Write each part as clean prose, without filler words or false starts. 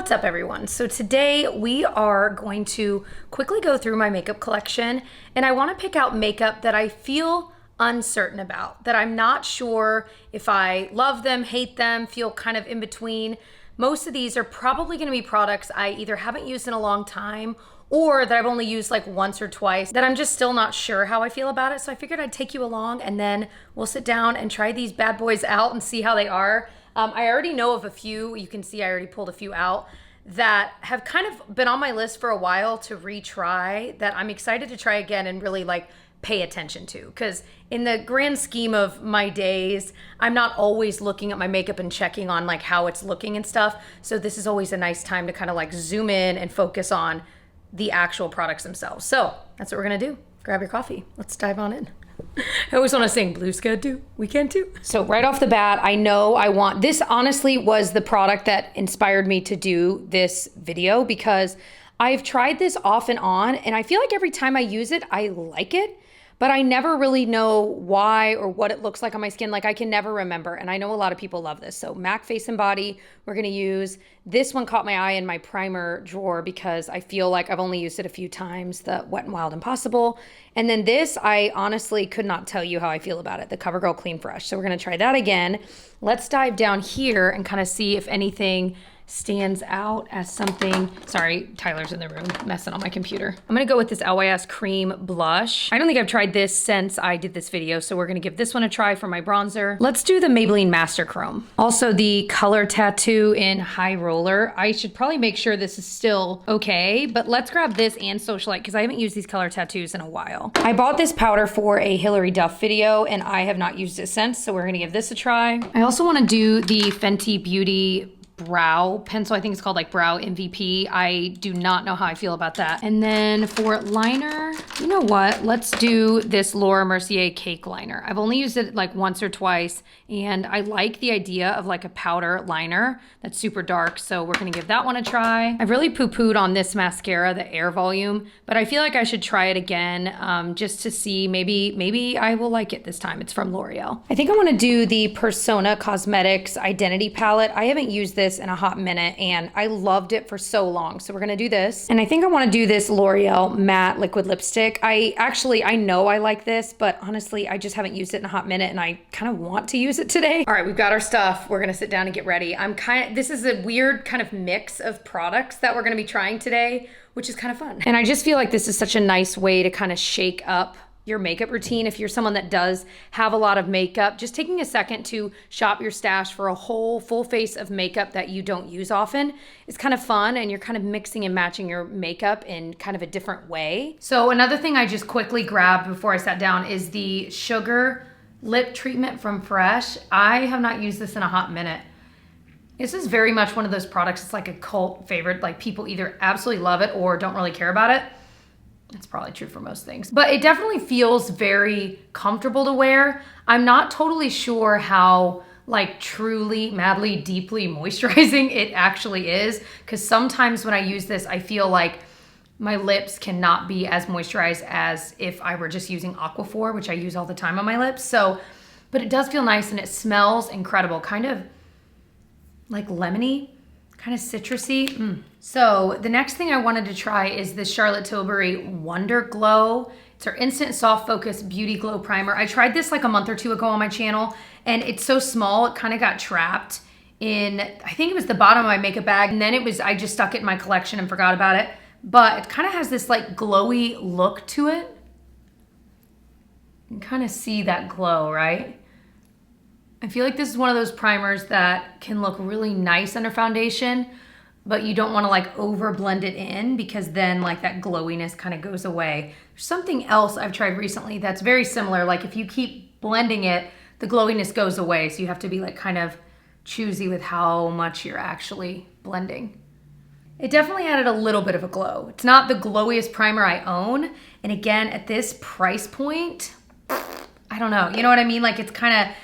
What's up, everyone? So today we are going to quickly go through my makeup collection, and I want to pick out makeup that I feel uncertain about, that I'm not sure if I love them, hate them, feel kind of in between. Most of these are probably going to be products I either haven't used in a long time or that I've only used like once or twice, that I'm just still not sure how I feel about it. So I figured I'd take you along and then we'll sit down and try these bad boys out and see how they are. I already know of a few. You can see I already pulled a few out that have kind of been on my list for a while to retry, that I'm excited to try again and really like pay attention to. Because in the grand scheme of my days, I'm not always looking at my makeup and checking on like how it's looking and stuff. So this is always a nice time to kind of like zoom in and focus on the actual products themselves. So that's what we're gonna do. Grab your coffee. Let's dive on in. I always want to sing Blue Sky too. We can too. So right off the bat, I know I want, this honestly was the product that inspired me to do this video, because I've tried this off and on and I feel like every time I use it, I like it, but I never really know why or what it looks like on my skin. Like I can never remember. And I know a lot of people love this. So MAC Face and Body, we're gonna use. This one caught my eye in my primer drawer because I feel like I've only used it a few times, the Wet n Wild Impossible. And then this, I honestly could not tell you how I feel about it, the Covergirl Clean Fresh. So we're gonna try that again. Let's dive down here and kind of see if anything stands out as something. Sorry, Tyler's in the room messing on my computer. I'm gonna go with this LYS Cream Blush. I don't think I've tried this since I did this video, so we're gonna give this one a try for my bronzer. Let's do the Maybelline Master Chrome. Also the Color Tattoo in High Roller. I should probably make sure this is still okay, but let's grab this and Socialite because I haven't used these color tattoos in a while. I bought this powder for a Hilary Duff video and I have not used it since, so we're gonna give this a try. I also wanna do the Fenty Beauty brow pencil. I think it's called like Brow MVP. I do not know how I feel about that. And then for liner, you know what? Let's do this Laura Mercier Cake Liner. I've only used it like once or twice, and I like the idea of like a powder liner that's super dark, so we're gonna give that one a try. I've really poo-pooed on this mascara, the Air Volume, but I feel like I should try it again just to see, maybe I will like it this time. It's from L'Oreal. I think I wanna do the Persona Cosmetics Identity Palette. I haven't used this in a hot minute and I loved it for so long. So we're gonna do this. And I think I wanna do this L'Oreal Matte Liquid Lipstick. I know I like this, but honestly, I just haven't used it in a hot minute and I kind of want to use it today. All right, we've got our stuff. We're gonna sit down and get ready. This is a weird kind of mix of products that we're gonna be trying today, which is kind of fun. And I just feel like this is such a nice way to kind of shake up your makeup routine. If you're someone that does have a lot of makeup, just taking a second to shop your stash for a whole full face of makeup that you don't use often is kind of fun, and you're kind of mixing and matching your makeup in kind of a different way. So another thing I just quickly grabbed before I sat down is the Sugar Lip Treatment from Fresh. I have not used this in a hot minute. This is very much one of those products, it's like a cult favorite. Like people either absolutely love it or don't really care about it. It's probably true for most things, but it definitely feels very comfortable to wear. I'm not totally sure how like truly, madly, deeply moisturizing it actually is, because sometimes when I use this, I feel like my lips cannot be as moisturized as if I were just using Aquaphor, which I use all the time on my lips. So, but it does feel nice and it smells incredible, kind of like lemony, kind of citrusy. So the next thing I wanted to try is this Charlotte Tilbury Wonder Glow. It's our Instant Soft Focus Beauty Glow Primer. I tried this like a month or two ago on my channel, and it's so small, it kind of got trapped in, I think it was the bottom of my makeup bag, and then I just stuck it in my collection and forgot about it. But it kind of has this like glowy look to it. You can kind of see that glow, right? I feel like this is one of those primers that can look really nice under foundation, but you don't want to like over blend it in, because then like that glowiness kind of goes away. There's something else I've tried recently that's very similar. Like if you keep blending it, the glowiness goes away. So you have to be like kind of choosy with how much you're actually blending. It definitely added a little bit of a glow. It's not the glowiest primer I own. And again, at this price point, I don't know. You know what I mean? Like it's kind of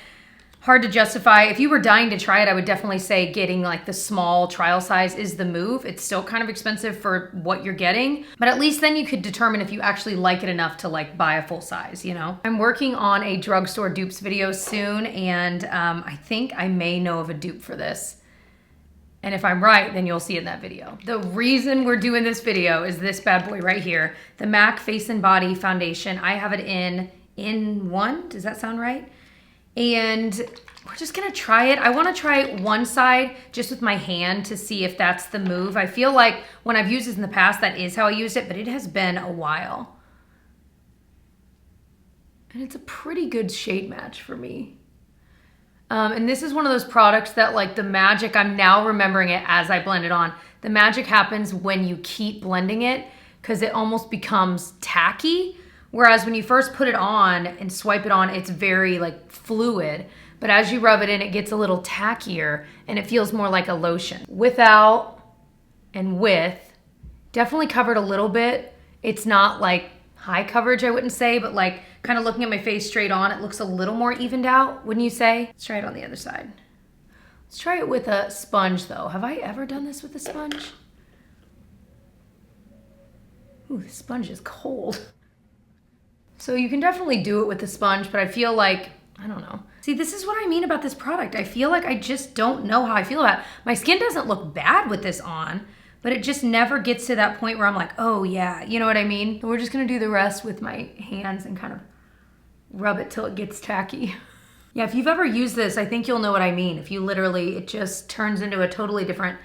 hard to justify. If you were dying to try it, I would definitely say getting like the small trial size is the move. It's still kind of expensive for what you're getting, but at least then you could determine if you actually like it enough to like buy a full size, you know? I'm working on a drugstore dupes video soon, and I think I may know of a dupe for this. And if I'm right, then you'll see it in that video. The reason we're doing this video is this bad boy right here, the MAC Face and Body Foundation. I have it in one, does that sound right? And we're just gonna try it. I wanna try one side just with my hand to see if that's the move. I feel like when I've used this in the past, that is how I used it, but it has been a while. And it's a pretty good shade match for me. And this is one of those products that like the magic, I'm now remembering it as I blend it on. The magic happens when you keep blending it because it almost becomes tacky. Whereas when you first put it on and swipe it on, it's very like fluid. But as you rub it in, it gets a little tackier and it feels more like a lotion. Without and with, definitely covered a little bit. It's not like high coverage, I wouldn't say, but like kind of looking at my face straight on, it looks a little more evened out, wouldn't you say? Let's try it on the other side. Let's try it with a sponge though. Have I ever done this with a sponge? Ooh, the sponge is cold. So you can definitely do it with a sponge, but I feel like, I don't know. See, this is what I mean about this product. I feel like I just don't know how I feel about it. My skin doesn't look bad with this on, but it just never gets to that point where I'm like, oh yeah, you know what I mean? So we're just gonna do the rest with my hands and kind of rub it till it gets tacky. Yeah, if you've ever used this, I think you'll know what I mean. If you literally, it just turns into a totally different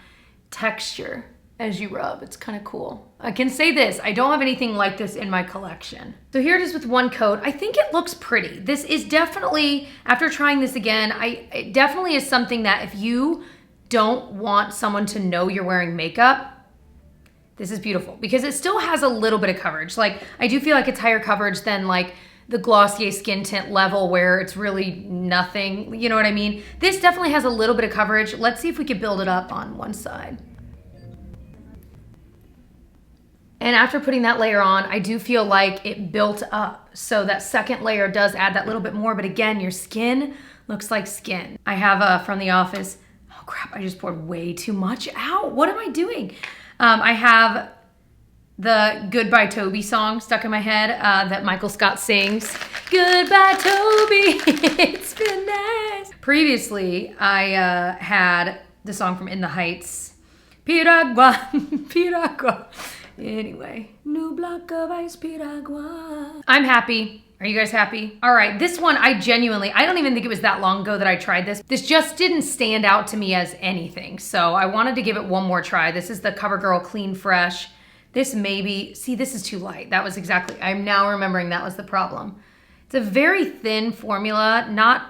texture as you rub. It's kind of cool. I can say this, I don't have anything like this in my collection. So here it is with one coat. I think it looks pretty. This is definitely, after trying this again, it definitely is something that if you don't want someone to know you're wearing makeup, this is beautiful because it still has a little bit of coverage. Like I do feel like it's higher coverage than like the Glossier skin tint level where it's really nothing, you know what I mean? This definitely has a little bit of coverage. Let's see if we could build it up on one side. And after putting that layer on, I do feel like it built up. So that second layer does add that little bit more, but again, your skin looks like skin. I have from The Office, oh crap, I just poured way too much out. What am I doing? I have the Goodbye Toby song stuck in my head that Michael Scott sings. Goodbye Toby, it's been nice. Previously, I had the song from In the Heights, Piragua, Piragua. Anyway, new block of ice, Piragua. I'm happy. Are you guys happy? All right, this one I don't even think it was that long ago that I tried this. This just didn't stand out to me as anything. So I wanted to give it one more try. This is the Covergirl Clean Fresh. This maybe, see, this is too light. That was exactly, I'm now remembering that was the problem. It's a very thin formula, not,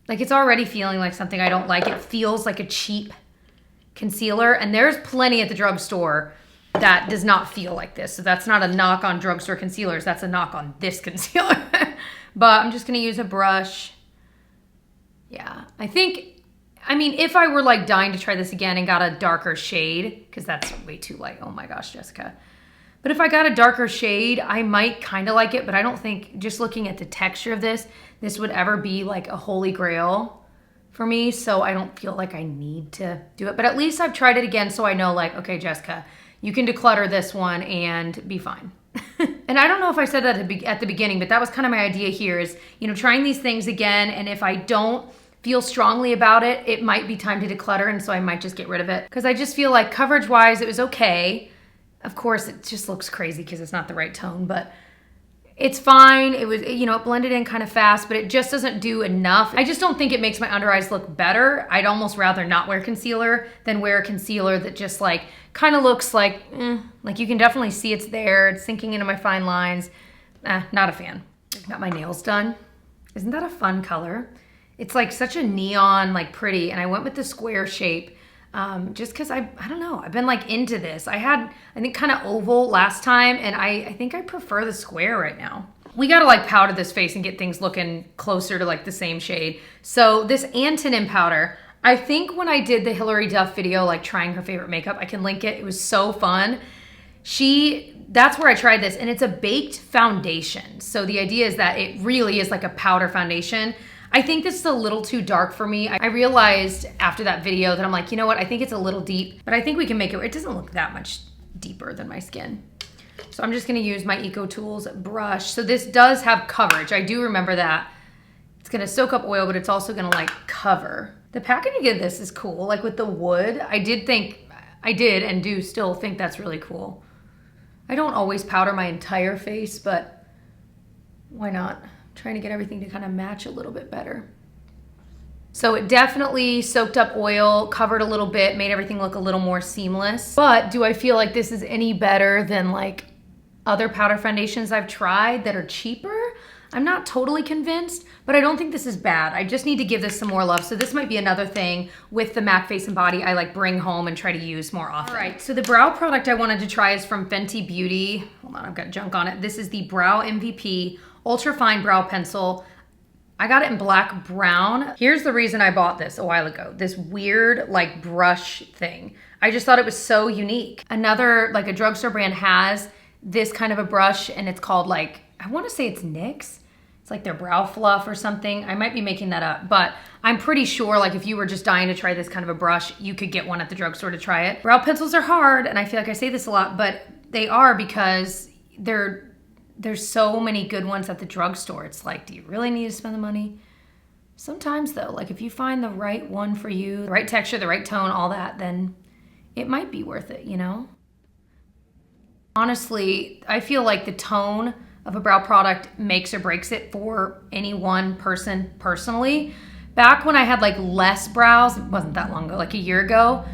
like it's already feeling like something I don't like. It feels like a cheap concealer and there's plenty at the drugstore that does not feel like this. So that's not a knock on drugstore concealers. That's a knock on this concealer. But I'm just gonna use a brush. Yeah, I mean, if I were like dying to try this again and got a darker shade, because that's way too light. Oh my gosh, Jessica. But if I got a darker shade, I might kind of like it, but I don't think, just looking at the texture of this would ever be like a holy grail for me. So I don't feel like I need to do it. But at least I've tried it again so I know like, okay, Jessica, you can declutter this one and be fine. And I don't know if I said that at the beginning, but that was kind of my idea here is, you know, trying these things again. And if I don't feel strongly about it, it might be time to declutter. And so I might just get rid of it. Because I just feel like coverage wise, it was okay. Of course, it just looks crazy because it's not the right tone, but it's fine. It was, you know, it blended in kind of fast, but it just doesn't do enough. I just don't think it makes my under eyes look better. I'd almost rather not wear concealer than wear a concealer that just like kind of looks like you can definitely see it's there. It's sinking into my fine lines. Not a fan. Got my nails done. Isn't that a fun color? It's like such a neon, like pretty. And I went with the square shape just because I don't know. I've been like into this. I had, I think, kind of oval last time. And I think I prefer the square right now. We got to like powder this face and get things looking closer to like the same shade. So this Antonin powder, I think when I did the Hilary Duff video, like trying her favorite makeup, I can link it. It was so fun. That's where I tried this, and it's a baked foundation. So the idea is that it really is like a powder foundation. I think this is a little too dark for me. I realized after that video that I'm like, you know what? I think it's a little deep, but I think we can make it. It doesn't look that much deeper than my skin. So I'm just gonna use my Eco Tools brush. So this does have coverage. I do remember that. It's gonna soak up oil, but it's also gonna like cover. The packaging of this is cool, like with the wood. I did and do still think that's really cool. I don't always powder my entire face, but why not? I'm trying to get everything to kind of match a little bit better. So it definitely soaked up oil, covered a little bit, made everything look a little more seamless. But do I feel like this is any better than like other powder foundations I've tried that are cheaper? I'm not totally convinced, but I don't think this is bad. I just need to give this some more love. So this might be another thing with the MAC Face and Body I like bring home and try to use more often. All right, so the brow product I wanted to try is from Fenty Beauty. Hold on, I've got junk on it. This is the Brow MVP Ultra Fine Brow Pencil. I got it in black brown. Here's the reason I bought this a while ago. This weird like brush thing. I just thought it was so unique. Another, like a drugstore brand has this kind of a brush and it's called like, I wanna say it's NYX. It's like their brow fluff or something. I might be making that up, but I'm pretty sure like if you were just dying to try this kind of a brush, you could get one at the drugstore to try it. Brow pencils are hard, and I feel like I say this a lot, but they are because there's so many good ones at the drugstore. It's like, do you really need to spend the money? Sometimes though, like if you find the right one for you, the right texture, the right tone, all that, then it might be worth it, you know? Honestly, I feel like the tone of a brow product makes or breaks it for any one person personally. Back when I had like less brows, it wasn't that long ago, like a year ago,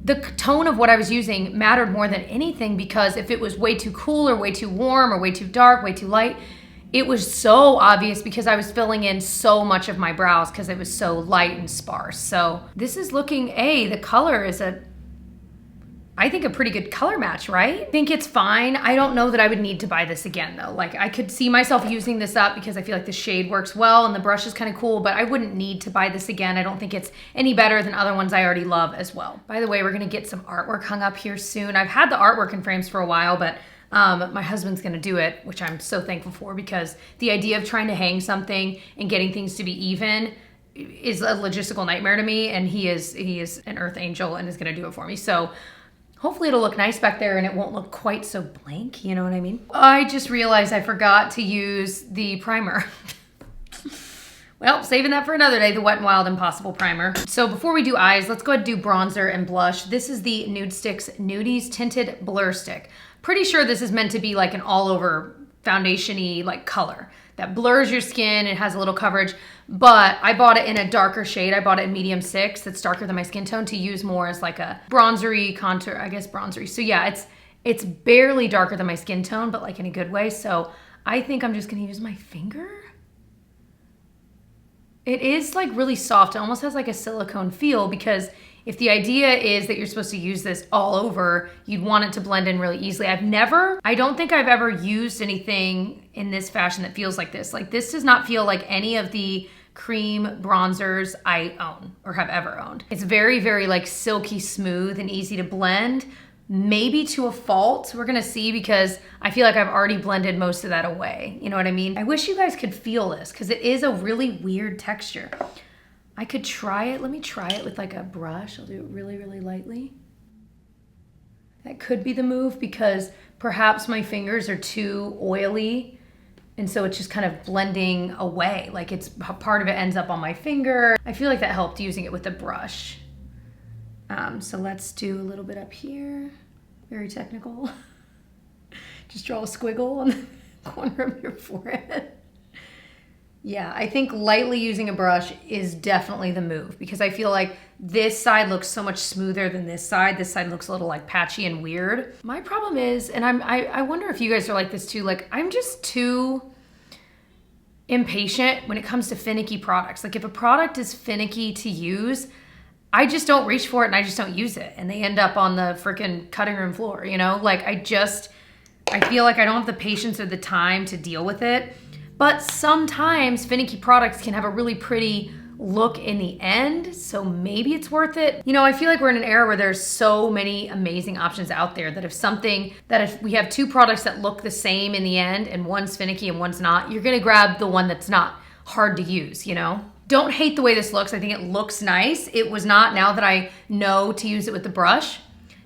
the tone of what I was using mattered more than anything, because if it was way too cool or way too warm or way too dark, way too light, it was so obvious because I was filling in so much of my brows because it was so light and sparse. So this is looking, the color is I think a pretty good color match, right? I think it's fine. I don't know that I would need to buy this again though. Like I could see myself using this up because I feel like the shade works well and the brush is kind of cool, but I wouldn't need to buy this again. I don't think it's any better than other ones I already love as well. By the way, we're gonna get some artwork hung up here soon. I've had the artwork in frames for a while, but my husband's gonna do it, which I'm so thankful for, because the idea of trying to hang something and getting things to be even is a logistical nightmare to me, and he is an earth angel and is gonna do it for me. So hopefully it'll look nice back there and it won't look quite so blank, you know what I mean? I just realized I forgot to use the primer. Well, saving that for another day, the Wet n Wild Impossible Primer. So before we do eyes, let's go ahead and do bronzer and blush. This is the Nude Sticks Nudies Tinted Blur Stick. Pretty sure this is meant to be like an all over foundation-y like color that blurs your skin. It has a little coverage, but I bought it in a darker shade. I bought it in medium 6. That's darker than my skin tone, to use more as like a bronzery contour, I guess bronzery. So yeah, it's barely darker than my skin tone, but like in a good way. So I think I'm just gonna use my finger. It is like really soft. It almost has like a silicone feel, because if the idea is that you're supposed to use this all over, you'd want it to blend in really easily. I don't think I've ever used anything in this fashion that feels like this. Like this does not feel like any of the cream bronzers I own or have ever owned. It's very, very like silky smooth and easy to blend, maybe to a fault. We're gonna see, because I feel like I've already blended most of that away. You know what I mean? I wish you guys could feel this, because it is a really weird texture. I could try it. Let me try it with like a brush. I'll do it really, really lightly. That could be the move, because perhaps my fingers are too oily, and so it's just kind of blending away. Like it's part of it ends up on my finger. I feel like that helped using it with a brush. So let's do a little bit up here. Very technical. Just draw a squiggle on the corner of your forehead. Yeah, I think lightly using a brush is definitely the move, because I feel like this side looks so much smoother than this side. This side looks a little like patchy and weird. My problem is, and I wonder if you guys are like this too, like I'm just too impatient when it comes to finicky products. Like if a product is finicky to use, I just don't reach for it and I just don't use it. And they end up on the freaking cutting room floor, you know? Like I feel like I don't have the patience or the time to deal with it. But sometimes finicky products can have a really pretty look in the end, so maybe it's worth it. You know, I feel like we're in an era where there's so many amazing options out there that if we have two products that look the same in the end and one's finicky and one's not, you're gonna grab the one that's not hard to use, you know? Don't hate the way this looks. I think it looks nice. It was not, now that I know to use it with the brush.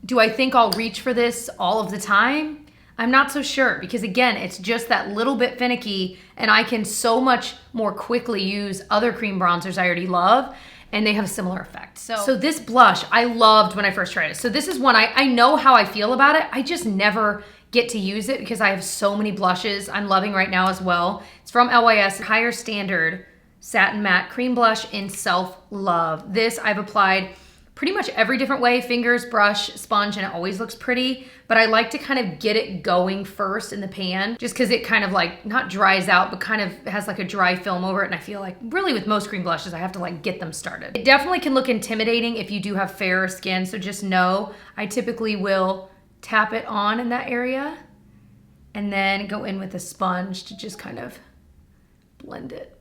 Do I think I'll reach for this all of the time? I'm not so sure because again, it's just that little bit finicky and I can so much more quickly use other cream bronzers I already love and they have a similar effect. So this blush I loved when I first tried it. So this is one, I know how I feel about it. I just never get to use it because I have so many blushes I'm loving right now as well. It's from LYS, Higher Standard Satin Matte Cream Blush in Self Love. This I've applied pretty much every different way, fingers, brush, sponge, and it always looks pretty. But I like to kind of get it going first in the pan just because it kind of like, not dries out, but kind of has like a dry film over it. And I feel like really with most cream blushes, I have to like get them started. It definitely can look intimidating if you do have fairer skin. So just know I typically will tap it on in that area and then go in with a sponge to just kind of blend it.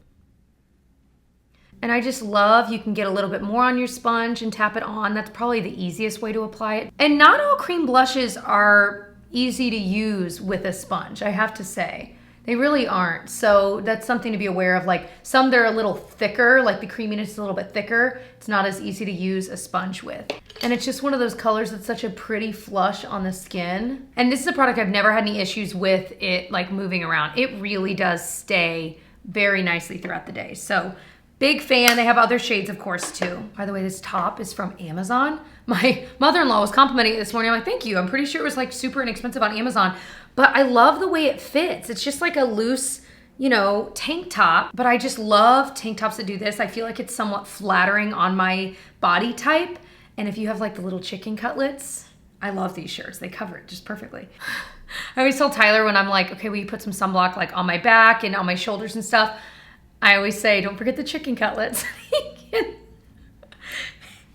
And I just love, you can get a little bit more on your sponge and tap it on. That's probably the easiest way to apply it. And not all cream blushes are easy to use with a sponge, I have to say. They really aren't. So that's something to be aware of. Like some they're a little thicker, like the creaminess is a little bit thicker. It's not as easy to use a sponge with. And it's just one of those colors that's such a pretty flush on the skin. And this is a product I've never had any issues with it like moving around. It really does stay very nicely throughout the day. So big fan. They have other shades, of course, too. By the way, this top is from Amazon. My mother-in-law was complimenting it this morning. I'm like, thank you. I'm pretty sure it was like super inexpensive on Amazon. But I love the way it fits. It's just like a loose, you know, tank top. But I just love tank tops that do this. I feel like it's somewhat flattering on my body type. And if you have like the little chicken cutlets, I love these shirts. They cover it just perfectly. I always tell Tyler when I'm like, okay, will you put some sunblock like on my back and on my shoulders and stuff? I always say, don't forget the chicken cutlets.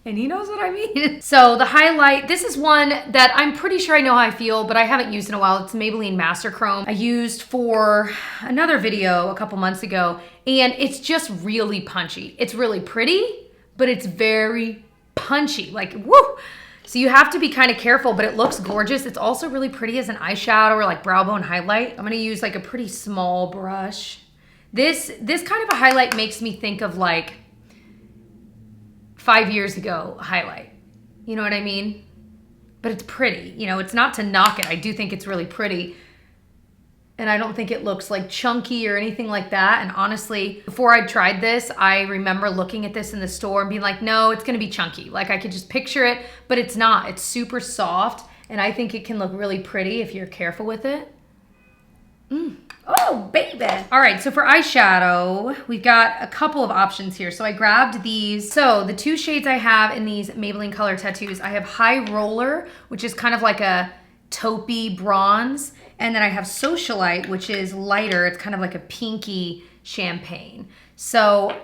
And he knows what I mean. So the highlight, this is one that I'm pretty sure I know how I feel, but I haven't used in a while. It's Maybelline Master Chrome. I used for another video a couple months ago, and it's just really punchy. It's really pretty, but it's very punchy, like woo. So you have to be kind of careful, but it looks gorgeous. It's also really pretty as an eyeshadow or like brow bone highlight. I'm gonna use like a pretty small brush. This kind of a highlight makes me think of like 5 years ago highlight. You know what I mean? But it's pretty. You know, it's not to knock it. I do think it's really pretty. And I don't think it looks like chunky or anything like that. And honestly, before I tried this, I remember looking at this in the store and being like, no, it's gonna be chunky. Like I could just picture it, but it's not. It's super soft. And I think it can look really pretty if you're careful with it. Oh, baby. All right, so for eyeshadow, we've got a couple of options here. So I grabbed these. So the two shades I have in these Maybelline Color Tattoos, I have High Roller, which is kind of like a taupey bronze. And then I have Socialite, which is lighter. It's kind of like a pinky champagne. So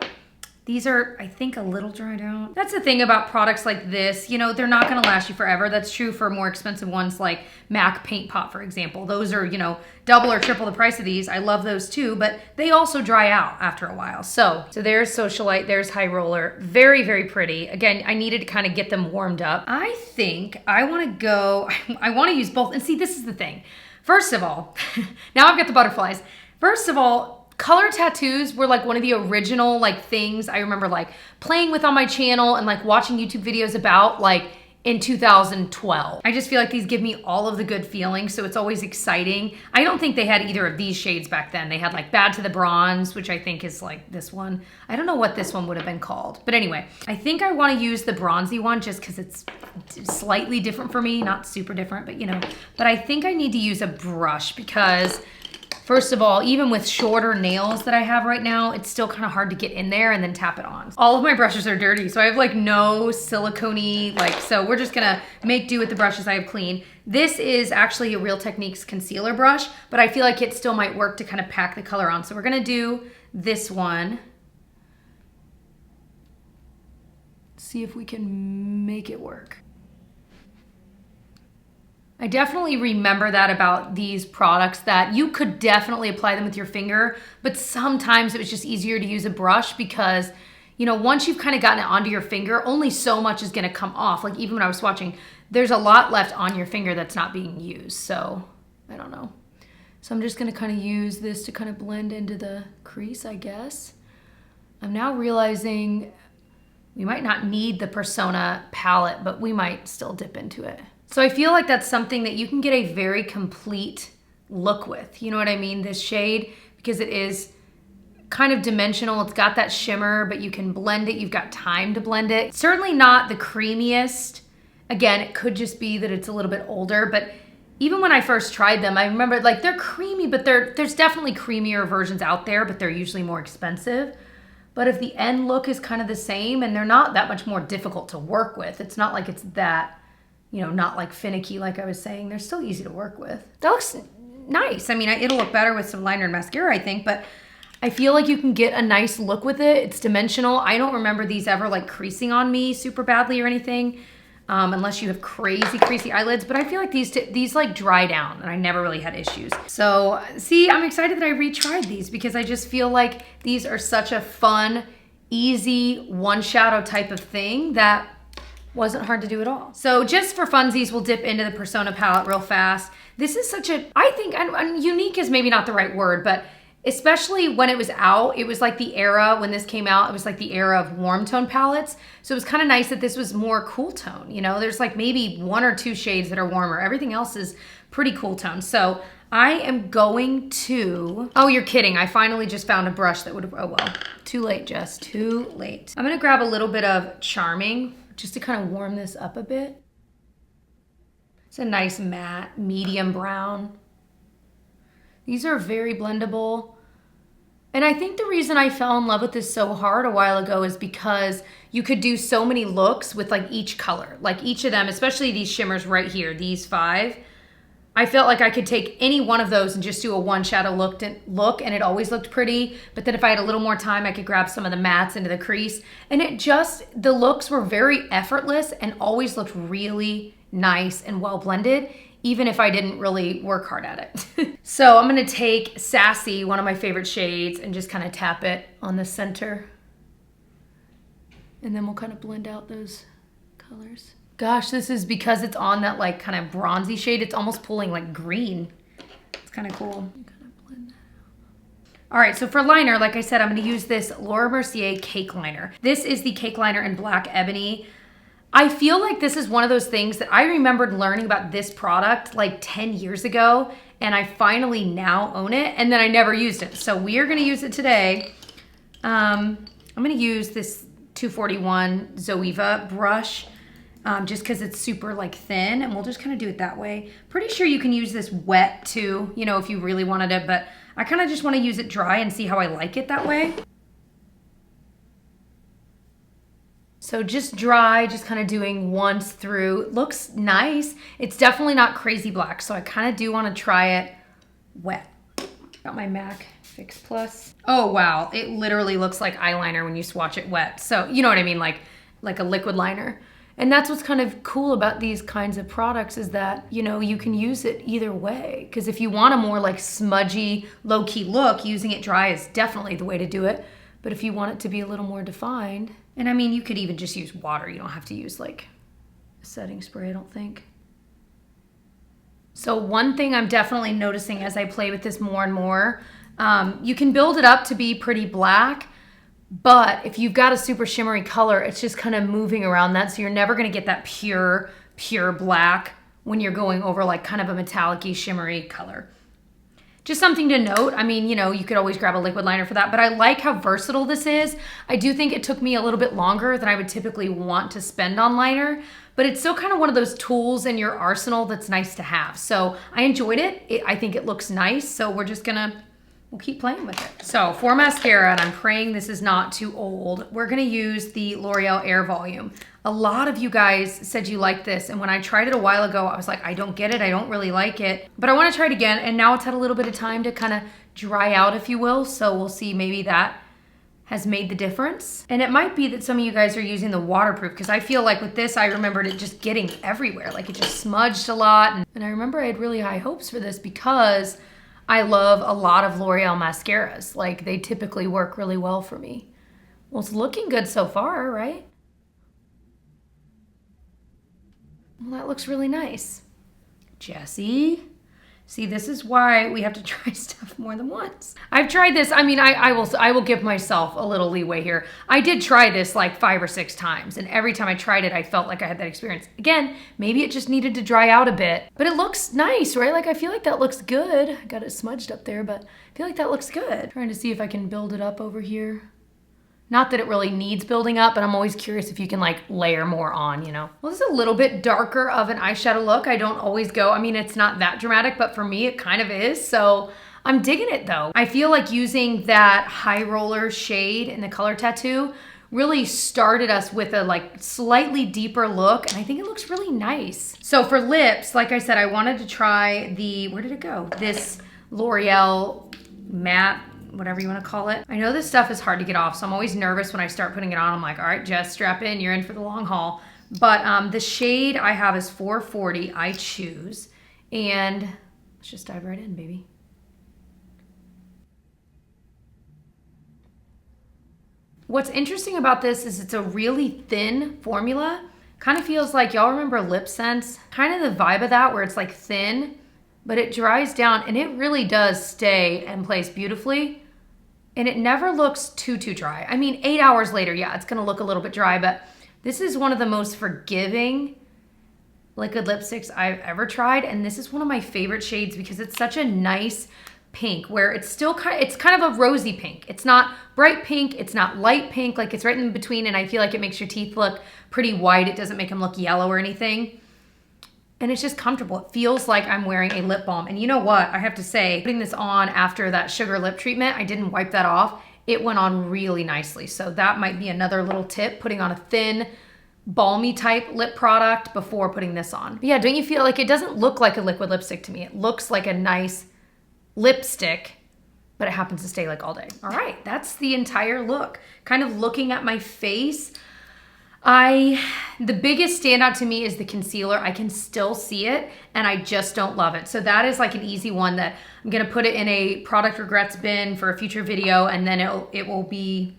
these are, I think, a little dried out. That's the thing about products like this. You know, they're not gonna last you forever. That's true for more expensive ones like MAC Paint Pot, for example. Those are, you know, double or triple the price of these. I love those too, but they also dry out after a while. So there's Socialite, there's High Roller. Very, very pretty. Again, I needed to kind of get them warmed up. I think I wanna go, I wanna use both. And see, this is the thing. First of all, now I've got the butterflies. First of all, color tattoos were like one of the original like things I remember like playing with on my channel and like watching YouTube videos about like in 2012. I just feel like these give me all of the good feelings, so it's always exciting. I don't think they had either of these shades back then. They had like Bad to the Bronze, which I think is like this one. I don't know what this one would have been called. But anyway, I think I want to use the bronzy one just because it's slightly different for me. Not super different, but you know. But I think I need to use a brush because first of all, even with shorter nails that I have right now, it's still kind of hard to get in there and then tap it on. All of my brushes are dirty, so I have like no silicone-y, like, so we're just gonna make do with the brushes I have clean. This is actually a Real Techniques concealer brush, but I feel like it still might work to kind of pack the color on. So we're gonna do this one. See if we can make it work. I definitely remember that about these products, that you could definitely apply them with your finger, but sometimes it was just easier to use a brush because, you know, once you've kind of gotten it onto your finger, only so much is gonna come off. Like even when I was swatching, there's a lot left on your finger that's not being used. So I don't know. So I'm just gonna kind of use this to kind of blend into the crease, I guess. I'm now realizing we might not need the Persona palette, but we might still dip into it. So I feel like that's something that you can get a very complete look with. You know what I mean? This shade, because it is kind of dimensional. It's got that shimmer, but you can blend it. You've got time to blend it. Certainly not the creamiest. Again, it could just be that it's a little bit older, but even when I first tried them, I remember like they're creamy, but there's definitely creamier versions out there, but they're usually more expensive. But if the end look is kind of the same and they're not that much more difficult to work with, it's not like it's that, you know, not like finicky like I was saying. They're still easy to work with. That looks nice. I mean, it'll look better with some liner and mascara, I think, but I feel like you can get a nice look with it. It's dimensional. I don't remember these ever like creasing on me super badly or anything, unless you have crazy creasy eyelids, but I feel like these like dry down and I never really had issues. So see, I'm excited that I retried these because I just feel like these are such a fun, easy one shadow type of thing that wasn't hard to do at all. So just for funsies, we'll dip into the Persona palette real fast. This is such a, I think, unique is maybe not the right word, but especially when it was out, it was like the era, when this came out, it was like the era of warm tone palettes. So it was kind of nice that this was more cool tone. You know, there's like maybe 1 or 2 shades that are warmer. Everything else is pretty cool tone. So I am going to, oh, you're kidding. I finally just found a brush that would have, oh well, too late, Jess, too late. I'm gonna grab a little bit of Charming just to kind of warm this up a bit. It's a nice matte, medium brown. These are very blendable. And I think the reason I fell in love with this so hard a while ago is because you could do so many looks with like each color. Like each of them, especially these shimmers right here, these 5. I felt like I could take any one of those and just do a one shadow look and it always looked pretty. But then if I had a little more time, I could grab some of the mattes into the crease. And it just, the looks were very effortless and always looked really nice and well blended, even if I didn't really work hard at it. So I'm gonna take Sassy, one of my favorite shades, and just kind of tap it on the center. And then we'll kind of blend out those colors. Gosh, this is because it's on that like kind of bronzy shade, it's almost pulling like green. It's kind of cool. Blend that out. All right, so for liner, like I said, I'm gonna use this Laura Mercier Cake Liner. This is the Cake Liner in Black Ebony. I feel like this is one of those things that I remembered learning about this product like 10 years ago, and I finally now own it, and then I never used it. So we are gonna use it today. I'm gonna use this 241 Zoeva brush just because it's super like thin, and we'll just kind of do it that way. Pretty sure you can use this wet too, you know, if you really wanted it, but I kind of just want to use it dry and see how I like it that way. So just dry, just kind of doing once through. Looks nice. It's definitely not crazy black, so I kind of do want to try it wet. Got my MAC Fix Plus. Oh wow, it literally looks like eyeliner when you swatch it wet. So you know what I mean, like a liquid liner. And that's what's kind of cool about these kinds of products is that, you know, you can use it either way. Because if you want a more like smudgy, low-key look, using it dry is definitely the way to do it. But if you want it to be a little more defined, and I mean, you could even just use water. You don't have to use like a setting spray, I don't think. So one thing I'm definitely noticing as I play with this more and more, you can build it up to be pretty black, but if you've got a super shimmery color, it's just kind of moving around that. So you're never gonna get that pure black when you're going over like kind of a metallic-y, shimmery color. Just something to note. I mean, you know, you could always grab a liquid liner for that, but I like how versatile this is. I do think it took me a little bit longer than I would typically want to spend on liner, but it's still kind of one of those tools in your arsenal that's nice to have. So I enjoyed it. I think it looks nice. So we'll keep playing with it. So for mascara, and I'm praying this is not too old, we're gonna use the L'Oreal Air Volume. A lot of you guys said you liked this, and when I tried it a while ago, I was like, I don't get it, I don't really like it, but I wanna try it again, and now it's had a little bit of time to kind of dry out, if you will, so we'll see, maybe that has made the difference. And it might be that some of you guys are using the waterproof, because I feel like with this, I remembered it just getting everywhere, like it just smudged a lot, and I remember I had really high hopes for this because I love a lot of L'Oreal mascaras. Like they typically work really well for me. Well, it's looking good so far, right? Well, that looks really nice. Jessie, See, this is why we have to try stuff more than once. I've tried this. I mean, I will give myself a little leeway here. I did try this like 5 or 6 times, and every time I tried it, I felt like I had that experience. Again, maybe it just needed to dry out a bit, but it looks nice, right? Like I feel like that looks good. I got it smudged up there, but I feel like that looks good. Trying to see if I can build it up over here. Not that it really needs building up, but I'm always curious if you can like layer more on, you know? Well, this is a little bit darker of an eyeshadow look. I don't always go, I mean, it's not that dramatic, but for me, it kind of is. So I'm digging it though. I feel like using that high roller shade in the color tattoo really started us with a like slightly deeper look, and I think it looks really nice. So for lips, like I said, I wanted to try the, where did it go? This L'Oreal matte, whatever you want to call it. I know this stuff is hard to get off, so I'm always nervous when I start putting it on. I'm like, all right, Jess, strap in, you're in for the long haul. But the shade I have is 440, I choose. And let's just dive right in, baby. What's interesting about this is it's a really thin formula. Kind of feels like, y'all remember Lip Sense? Kind of the vibe of that, where it's like thin, but it dries down and it really does stay in place beautifully. And it never looks too dry. I mean, 8 hours later, yeah, it's gonna look a little bit dry, but this is one of the most forgiving liquid lipsticks I've ever tried. And this is one of my favorite shades because it's such a nice pink, where it's still it's kind of a rosy pink. It's not bright pink, it's not light pink, like it's right in between, and I feel like it makes your teeth look pretty white. It doesn't make them look yellow or anything. And it's just comfortable. It feels like I'm wearing a lip balm. And you know what? I have to say, putting this on after that sugar lip treatment, I didn't wipe that off. It went on really nicely. So that might be another little tip, putting on a thin, balmy type lip product before putting this on. But yeah, don't you feel like it doesn't look like a liquid lipstick to me? It looks like a nice lipstick, but it happens to stay like all day. All right, that's the entire look. Kind of looking at my face, the biggest standout to me is the concealer. I can still see it and I just don't love it. So that is like an easy one that I'm gonna put it in a product regrets bin for a future video, and then it will be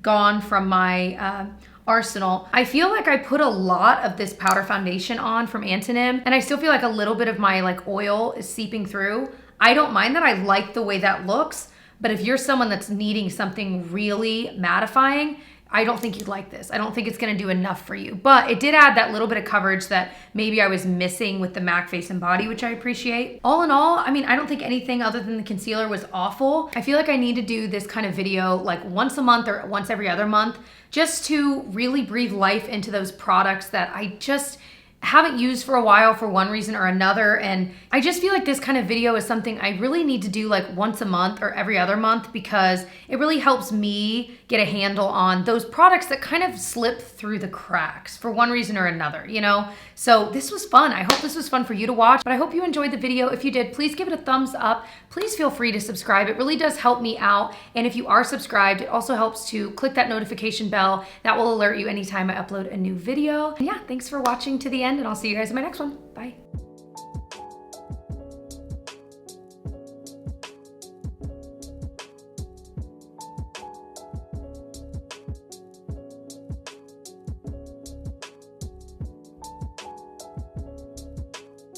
gone from my arsenal. I feel like I put a lot of this powder foundation on from Antonym, and I still feel like a little bit of my like oil is seeping through. I don't mind that. I like the way that looks, but if you're someone that's needing something really mattifying, I don't think you'd like this. I don't think it's gonna do enough for you, but it did add that little bit of coverage that maybe I was missing with the MAC Face and Body, which I appreciate. All in all, I mean, I don't think anything other than the concealer was awful. I feel like I need to do this kind of video like once a month or once every other month, just to really breathe life into those products that I just haven't used for a while for one reason or another. And I just feel like this kind of video is something I really need to do like once a month or every other month, because it really helps me get a handle on those products that kind of slip through the cracks for one reason or another, you know? So this was fun. I hope this was fun for you to watch, but I hope you enjoyed the video. If you did, please give it a thumbs up. Please feel free to subscribe. It really does help me out. And if you are subscribed, it also helps to click that notification bell. That will alert you anytime I upload a new video. And yeah, thanks for watching to the end, and I'll see you guys in my next one. Bye.